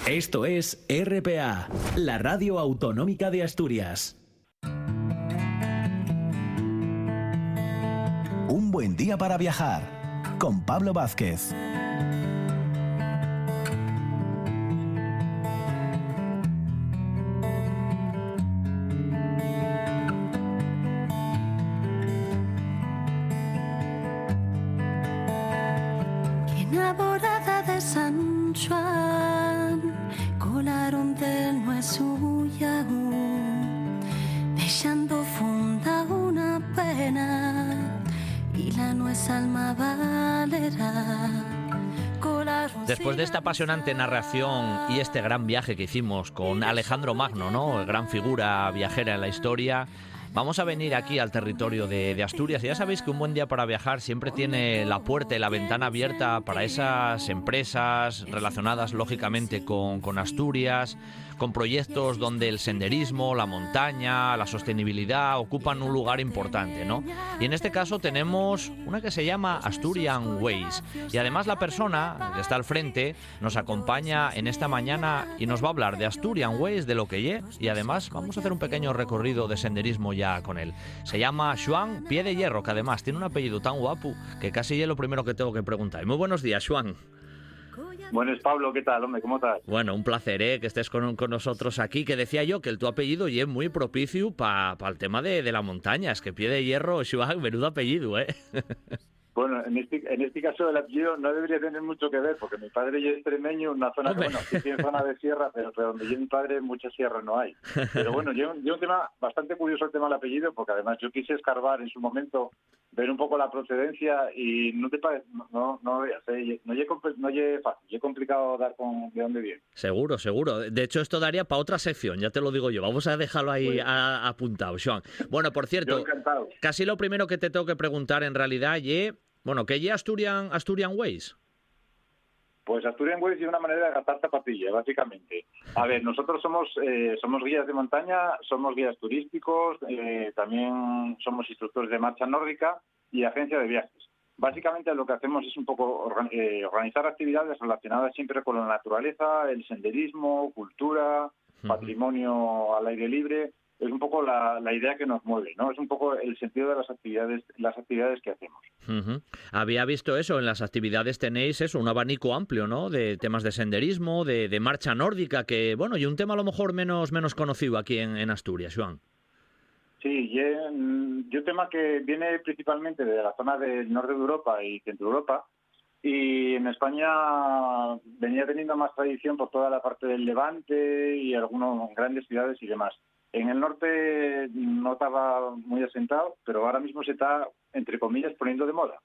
Esto es RPA, la radio autonómica de Asturias. Un buen día para viajar con Pablo Vázquez. Enamorada de San Juan, colaron del no es suya, dejando funda una pena y la nuez alma valerá. Después de esta apasionante narración y este gran viaje que hicimos con Alejandro Magno, ¿no? Gran figura viajera en la historia, vamos a venir aquí al territorio de Asturias. Y ya sabéis que un buen día para viajar siempre tiene la puerta y la ventana abierta para esas empresas relacionadas lógicamente con Asturias, con proyectos donde el senderismo, la montaña, la sostenibilidad ocupan un lugar importante, ¿no? Y en este caso tenemos una que se llama Asturian Ways. Y además la persona que está al frente nos acompaña en esta mañana y nos va a hablar de Asturian Ways, de lo que lle, y además vamos a hacer un pequeño recorrido de senderismo ya con él. Se llama Joan Pie de Hierro, que además tiene un apellido tan guapo que casi es lo primero que tengo que preguntar. Muy buenos días, Joan. Buenas, Pablo, ¿qué tal, hombre? ¿Cómo estás? Bueno, un placer, que estés con nosotros aquí, que decía yo que tu apellido es muy propicio para el tema de la montaña. Es que Pie de Hierro, Joan, menudo apellido, Bueno, en este caso el apellido no debería tener mucho que ver, porque mi padre ya es extremeño, una zona que, bueno, sí tiene zona de sierra, pero donde yo mi padre mucha sierra no hay. Pero bueno, yo un tema bastante curioso el tema del apellido, porque además yo quise escarbar en su momento, ver un poco la procedencia y no te parece, no es fácil, es complicado dar con de dónde viene. Seguro. De hecho, esto daría para otra sección, ya te lo digo yo. Vamos a dejarlo ahí apuntado, Joan. Bueno, por cierto, casi lo primero que te tengo que preguntar en realidad, ¿qué es Asturian Ways? Pues Asturian Ways es una manera de gastar zapatillas, básicamente. A ver, nosotros somos guías de montaña, somos guías turísticos, también somos instructores de marcha nórdica y agencia de viajes. Básicamente lo que hacemos es un poco organizar actividades relacionadas siempre con la naturaleza, el senderismo, cultura, patrimonio al aire libre. Es un poco la idea que nos mueve, ¿no? Es un poco el sentido de las actividades que hacemos. Había visto eso, en las actividades tenéis eso, un abanico amplio, ¿no? De temas de senderismo, de marcha nórdica, que, bueno, y un tema a lo mejor menos conocido aquí en Asturias, Joan. Sí, y un tema que viene principalmente de la zona del norte de Europa y centro Europa, y en España venía teniendo más tradición por toda la parte del Levante y algunas grandes ciudades y demás. En el norte no estaba muy asentado, pero ahora mismo se está, entre comillas, poniendo de moda.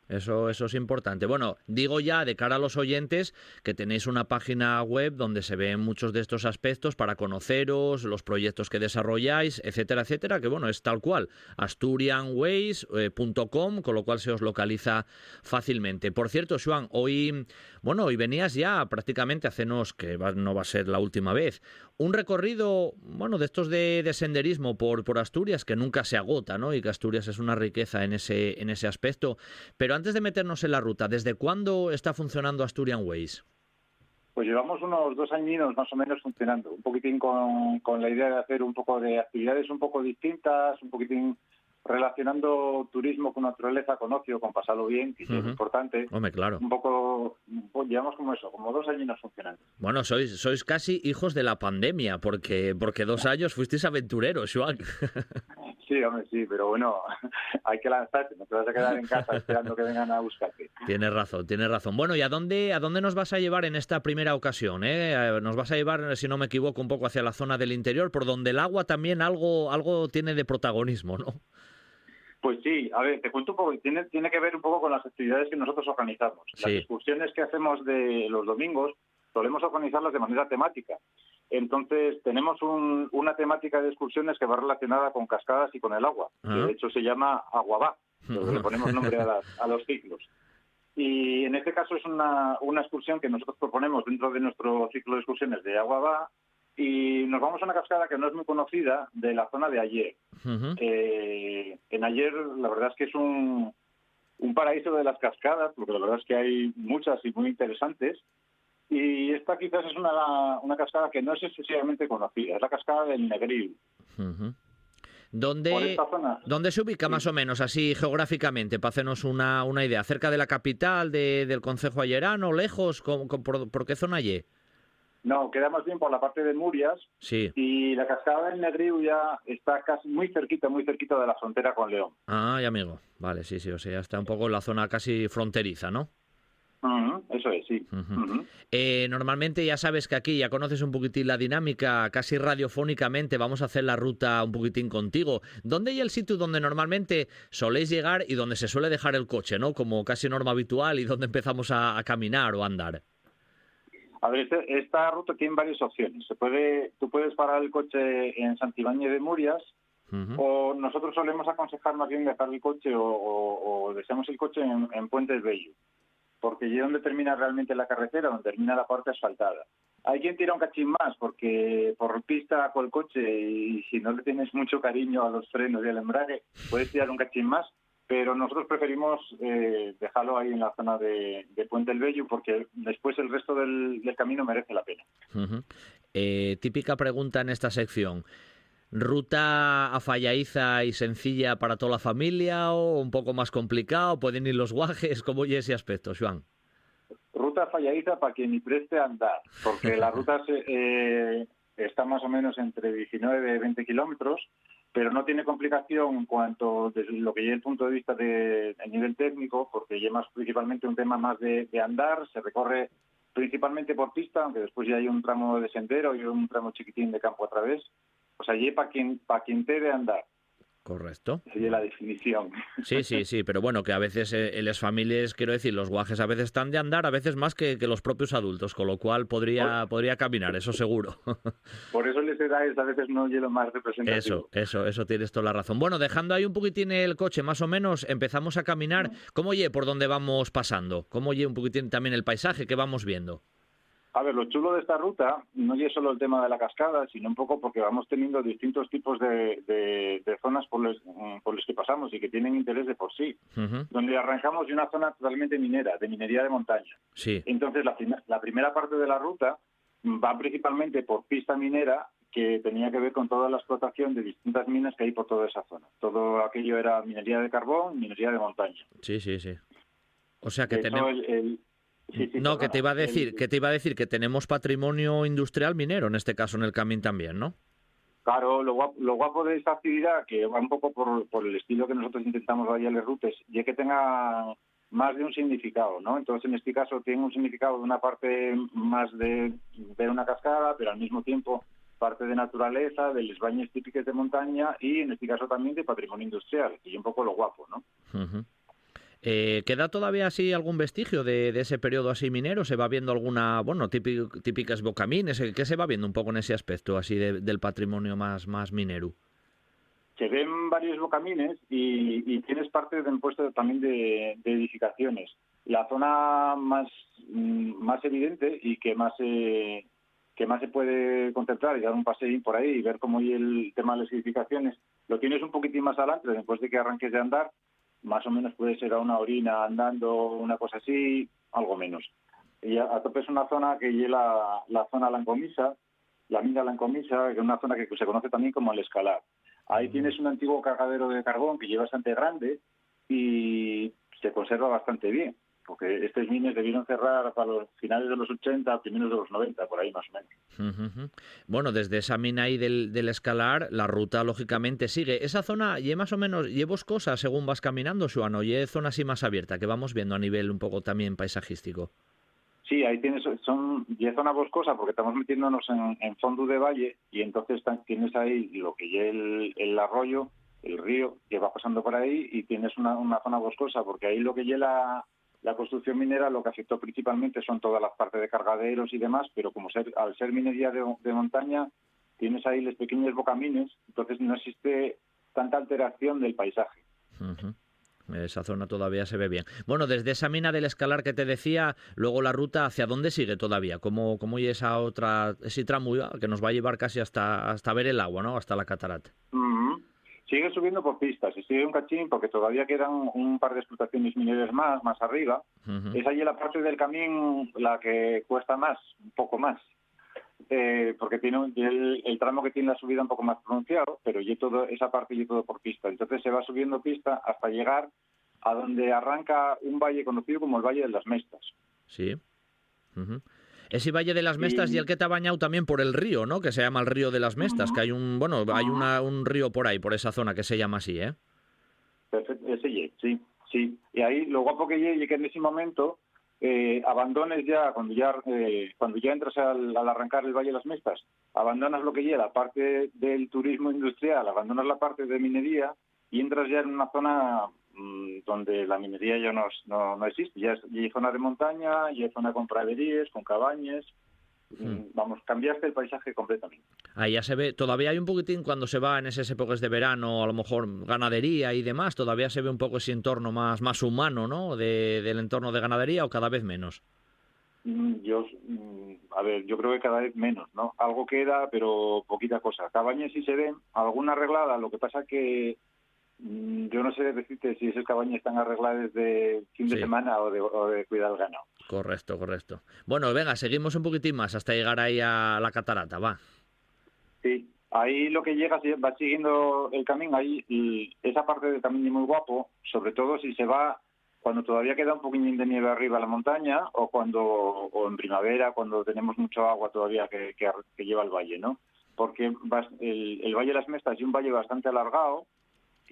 Eso es importante. Bueno, digo ya de cara a los oyentes que tenéis una página web donde se ven muchos de estos aspectos para conoceros, los proyectos que desarrolláis, etcétera, etcétera, que bueno, es tal cual, asturianways.com, con lo cual se os localiza fácilmente. Por cierto, Joan, hoy venías ya prácticamente, no va a ser la última vez, un recorrido, de estos de senderismo por Asturias que nunca se agota, ¿no? Y que Asturias es una riqueza en ese aspecto. Pero antes de meternos en la ruta, ¿desde cuándo está funcionando Asturian Ways? Pues llevamos unos 2 años más o menos funcionando, un poquitín con la idea de hacer un poco de actividades un poco distintas, un poquitín relacionando turismo con naturaleza, con ocio, con pasarlo bien, que es importante. Hombre, claro. Un poco, llevamos como 2 años funcionando. Bueno, sois casi hijos de la pandemia, porque 2 años fuisteis aventureros, Joan. Sí, hombre, sí, pero bueno, hay que lanzarse, no te vas a quedar en casa esperando que vengan a buscarte. Tienes razón. Bueno, ¿y a dónde nos vas a llevar en esta primera ocasión? Nos vas a llevar, si no me equivoco, un poco hacia la zona del interior, por donde el agua también algo tiene de protagonismo, ¿no? Pues sí, a ver, te cuento un poco, tiene que ver un poco con las actividades que nosotros organizamos. Sí. Las excursiones que hacemos de los domingos solemos organizarlas de manera temática. Entonces, tenemos una temática de excursiones que va relacionada con cascadas y con el agua, que de hecho se llama Aguabá, donde le ponemos nombre a los ciclos. Y en este caso es una excursión que nosotros proponemos dentro de nuestro ciclo de excursiones de Aguabá, y nos vamos a una cascada que no es muy conocida de la zona de Aller. En Aller la verdad es que es un paraíso de las cascadas, porque la verdad es que hay muchas y muy interesantes, Y esta quizás es una cascada que no es excesivamente conocida, es la cascada del Negriu. Ujú. Por esta zona. ¿Dónde se ubica más o menos, así geográficamente, para hacernos una idea? ¿Cerca de la capital, del concejo allerano, lejos? ¿Por qué zona allí? No, queda más bien por la parte de Murias. Sí. Y la cascada del Negriu ya está casi muy cerquita de la frontera con León. Ah, ya amigo. Vale, sí, o sea, está un poco en la zona casi fronteriza, ¿no? Eso es, sí. Normalmente ya sabes que aquí ya conoces un poquitín la dinámica, casi radiofónicamente vamos a hacer la ruta un poquitín contigo. ¿Dónde hay el sitio donde normalmente soléis llegar y donde se suele dejar el coche, ¿no? Como casi norma habitual, y donde empezamos a caminar o a andar. A ver, esta ruta tiene varias opciones. Tú puedes parar el coche en Santibáñez de Murias, o nosotros solemos aconsejar más bien dejar el coche o dejamos el coche en Puentes Bello, porque allí es donde termina realmente la carretera, donde termina la parte asfaltada. Hay quien tira un cachín más, porque por pista con el coche, y si no le tienes mucho cariño a los frenos y al embrague, puedes tirar un cachín más, pero nosotros preferimos dejarlo ahí en la zona de Puente el Bello, porque después el resto del camino merece la pena. Típica pregunta en esta sección. ¿Ruta afallaiza y sencilla para toda la familia o un poco más complicado? ¿Pueden ir los guajes? ¿Cómo oye ese aspecto, Joan? Ruta falladiza para quien ni preste a andar, porque la ruta está más o menos entre 19 y 20 kilómetros, pero no tiene complicación en cuanto desde lo que lleva el punto de vista de nivel técnico, porque lleva principalmente un tema más de andar, se recorre principalmente por pista, aunque después ya hay un tramo de sendero y un tramo chiquitín de campo a través. O sea, allí para quien te de andar. Correcto. Sería la definición. Sí, pero bueno, que a veces en las familias, quiero decir, los guajes a veces están de andar, a veces más que los propios adultos, con lo cual podría caminar, eso seguro. Por eso les edades a veces no llevo más representativo. Eso tienes toda la razón. Bueno, dejando ahí un poquitín el coche, más o menos, empezamos a caminar. ¿Cómo oye por dónde vamos pasando? ¿Cómo oye un poquitín también el paisaje que vamos viendo? A ver, lo chulo de esta ruta no es solo el tema de la cascada, sino un poco porque vamos teniendo distintos tipos de zonas por los que pasamos y que tienen interés de por sí. Donde arrancamos de una zona totalmente minera, de minería de montaña. Sí. Entonces, la primera parte de la ruta va principalmente por pista minera, que tenía que ver con toda la explotación de distintas minas que hay por toda esa zona. Todo aquello era minería de carbón, minería de montaña. Sí. O sea que eso tenemos... No, que te iba a decir que tenemos patrimonio industrial minero, en este caso en el Camín también, ¿no? Claro, lo guapo de esta actividad, que va un poco por el estilo que nosotros intentamos variar las rutas, y es que tenga más de un significado, ¿no? Entonces, en este caso, tiene un significado de una parte más de ver una cascada, pero al mismo tiempo parte de naturaleza, de los baños típicos de montaña y, en este caso, también de patrimonio industrial, y un poco lo guapo, ¿no? ¿Queda todavía así algún vestigio de ese periodo así minero? ¿Se va viendo alguna, típicas bocamines? ¿Qué se va viendo un poco en ese aspecto así del patrimonio más minero? Se ven varios bocamines y tienes parte de impuesto también de edificaciones. La zona más evidente y que más se puede contemplar y dar un paseín por ahí y ver cómo hay el tema de las edificaciones, lo tienes un poquitín más adelante después de que arranques de andar. Más o menos puede ser a una orina andando, una cosa así, algo menos. Y a tope es una zona que lleva la zona Lancomisa, la mina Lancomisa, que es una zona que se conoce también como el Escalar. Ahí tienes un antiguo cargadero de carbón que lleva bastante grande y se conserva bastante bien, porque estos mines debieron cerrar para los finales de los 80, primeros de los 90, por ahí más o menos. Bueno, desde esa mina ahí del Escalar, la ruta lógicamente sigue. Esa zona, más o menos, boscosa según vas caminando, Joan, o zona así más abierta, que vamos viendo a nivel un poco también paisajístico. Sí, ahí tienes zona boscosa porque estamos metiéndonos en fondo de valle y entonces tienes ahí lo que es el arroyo, el río que va pasando por ahí y tienes una zona boscosa porque ahí lo que lleva la construcción minera lo que afectó principalmente son todas las partes de cargaderos y demás, pero como al ser minería de montaña, tienes ahí los pequeños bocamines, entonces no existe tanta alteración del paisaje. Esa zona todavía se ve bien. Bueno, desde esa mina del Escalar que te decía, luego la ruta, ¿hacia dónde sigue todavía? ¿Cómo hay ese tramo que nos va a llevar casi hasta ver el agua, ¿no? Hasta la catarata. Sigue subiendo por pistas y sigue un cachín porque todavía quedan un par de explotaciones mineras más arriba. Es allí la parte del camino la que cuesta más, un poco más. Porque tiene el tramo que tiene la subida un poco más pronunciado, pero esa parte y todo por pista. Entonces se va subiendo pista hasta llegar a donde arranca un valle conocido como el Valle de las Mestas. Sí. Ese Valle de las Mestas y el que te ha bañado también por el río, ¿no? Que se llama el Río de las Mestas, que hay un río por ahí, por esa zona que se llama así, ¿eh? Perfecto, ese sí. Y ahí lo guapo que llegue que en ese momento abandones ya, cuando ya entras al arrancar el Valle de las Mestas, abandonas lo que lleva la parte del turismo industrial, abandonas la parte de minería y entras ya en una zona donde la minería ya no existe, ya hay zona de montaña, ya hay zona con praderías, con cabañas. Vamos, cambiaste el paisaje completamente. Ahí ya se ve, todavía hay un poquitín cuando se va en esas épocas de verano, a lo mejor ganadería y demás, todavía se ve un poco ese entorno más humano, ¿no? Del entorno de ganadería, o cada vez menos. Yo creo que cada vez menos, ¿no? Algo queda, pero poquita cosa. Cabañas sí se ven, alguna arreglada, lo que pasa que yo no sé decirte si esas cabañas están arregladas de fin de semana o de cuidar el ganado. Correcto. Bueno, venga, seguimos un poquitín más hasta llegar ahí a la catarata, va. Sí, ahí lo que llegas va siguiendo el camino, ahí y esa parte del camino es muy guapo, sobre todo si se va cuando todavía queda un poquillín de nieve arriba a la montaña o en primavera, cuando tenemos mucho agua todavía que lleva el valle, ¿no? Porque el Valle de las Mestas es un valle bastante alargado,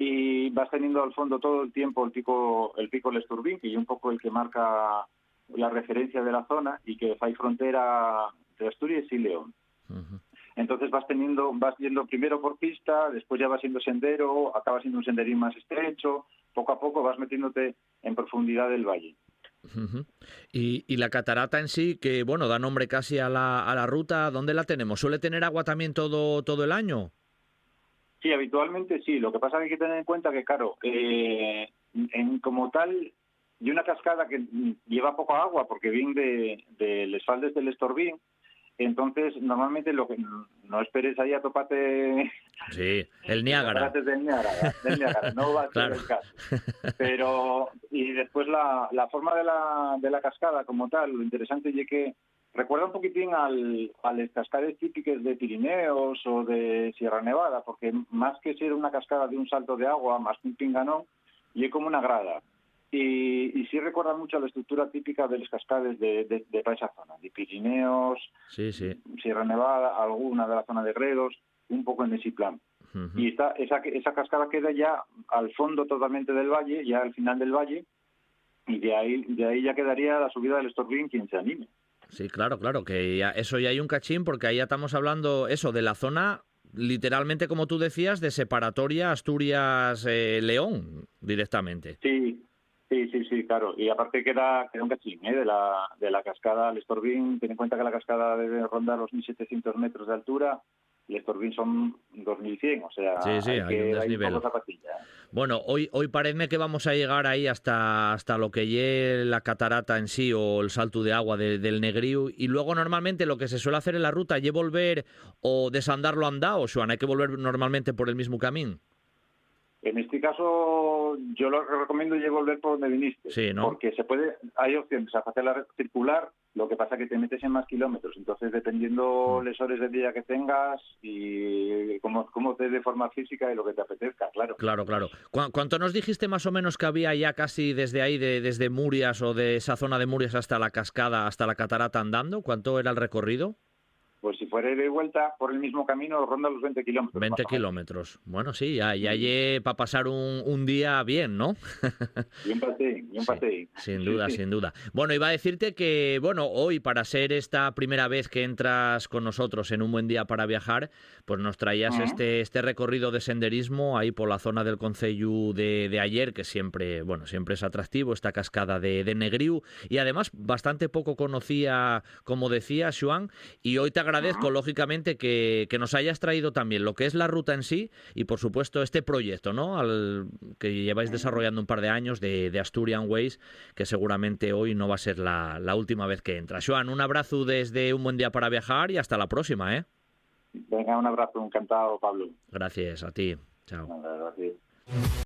y vas teniendo al fondo todo el tiempo el pico Lesturbín, que es un poco el que marca la referencia de la zona y que hay frontera de Asturias y León. Entonces vas yendo primero por pista, después ya vas siendo sendero, acaba siendo un senderín más estrecho, poco a poco vas metiéndote en profundidad del valle. Y la catarata en sí, que bueno, da nombre casi a la ruta, ¿dónde la tenemos? ¿Suele tener agua también todo el año? Sí, habitualmente sí. Lo que pasa es que hay que tener en cuenta que, claro, como tal, y una cascada que lleva poca agua porque viene de les faldes del Estorbín, entonces normalmente lo que no esperes ahí a toparte... Sí, el Niágara. Del Niágara, no va a ser el caso. Pero, y después la forma de la cascada como tal, lo interesante es que recuerda un poquitín a las cascadas típicas de Pirineos o de Sierra Nevada, porque más que ser una cascada de un salto de agua, más que un pinganón, y es como una grada. Y sí recuerda mucho a la estructura típica de las cascadas de esa zona, de Pirineos, sí. Sierra Nevada, alguna de la zona de Gredos, un poco en ese plan. Y esa cascada queda ya al fondo totalmente del valle, ya al final del valle, y de ahí ya quedaría la subida del Estorbín quien se anime. Sí, claro, que eso ya hay un cachín, porque ahí ya estamos hablando eso de la zona, literalmente como tú decías, de separatoria Asturias-León directamente. Sí, claro. Y aparte queda un cachín de la cascada al Estorbín. Ten en cuenta que la cascada debe rondar los 1.700 metros de altura. El Estorbín son 2.100, o sea, sí, hay un desnivel. Un poco zapatilla. Bueno, hoy parece que vamos a llegar ahí hasta lo que llegue la catarata en sí o el salto de agua del Negríu, y luego normalmente lo que se suele hacer en la ruta es volver o desandarlo andado, Joan, hay que volver normalmente por el mismo camino. En este caso, yo lo que recomiendo es volver por donde viniste. Sí, ¿no? Porque hay opciones a hacerla circular, lo que pasa es que te metes en más kilómetros. Entonces, dependiendo las horas del día que tengas y cómo te de forma física y lo que te apetezca, claro. Claro. ¿Cuánto nos dijiste más o menos que había ya casi desde ahí, desde Murias o de esa zona de Murias hasta la cascada, hasta la catarata andando? ¿Cuánto era el recorrido? Pues si fuera de vuelta por el mismo camino, ronda los 20 kilómetros. 20 kilómetros. Bueno, sí, ya hay para pasar un día bien, ¿no? Y un paseín. Sin duda. Bueno, iba a decirte que, hoy para ser esta primera vez que entras con nosotros en Un Buen Día para Viajar, pues nos traías este recorrido de senderismo ahí por la zona del concello de Aller, que siempre es atractivo, esta cascada de Negríu, y además bastante poco conocía, como decía Joan, y hoy te agradezco, lógicamente, que nos hayas traído también lo que es la ruta en sí y, por supuesto, este proyecto, ¿no? Que lleváis desarrollando un par de años de Asturian Ways, que seguramente hoy no va a ser la última vez que entra. Joan, un abrazo desde Un Buen Día para Viajar y hasta la próxima, ¿eh? Venga, un abrazo, encantado, Pablo. Gracias a ti. Chao. Gracias.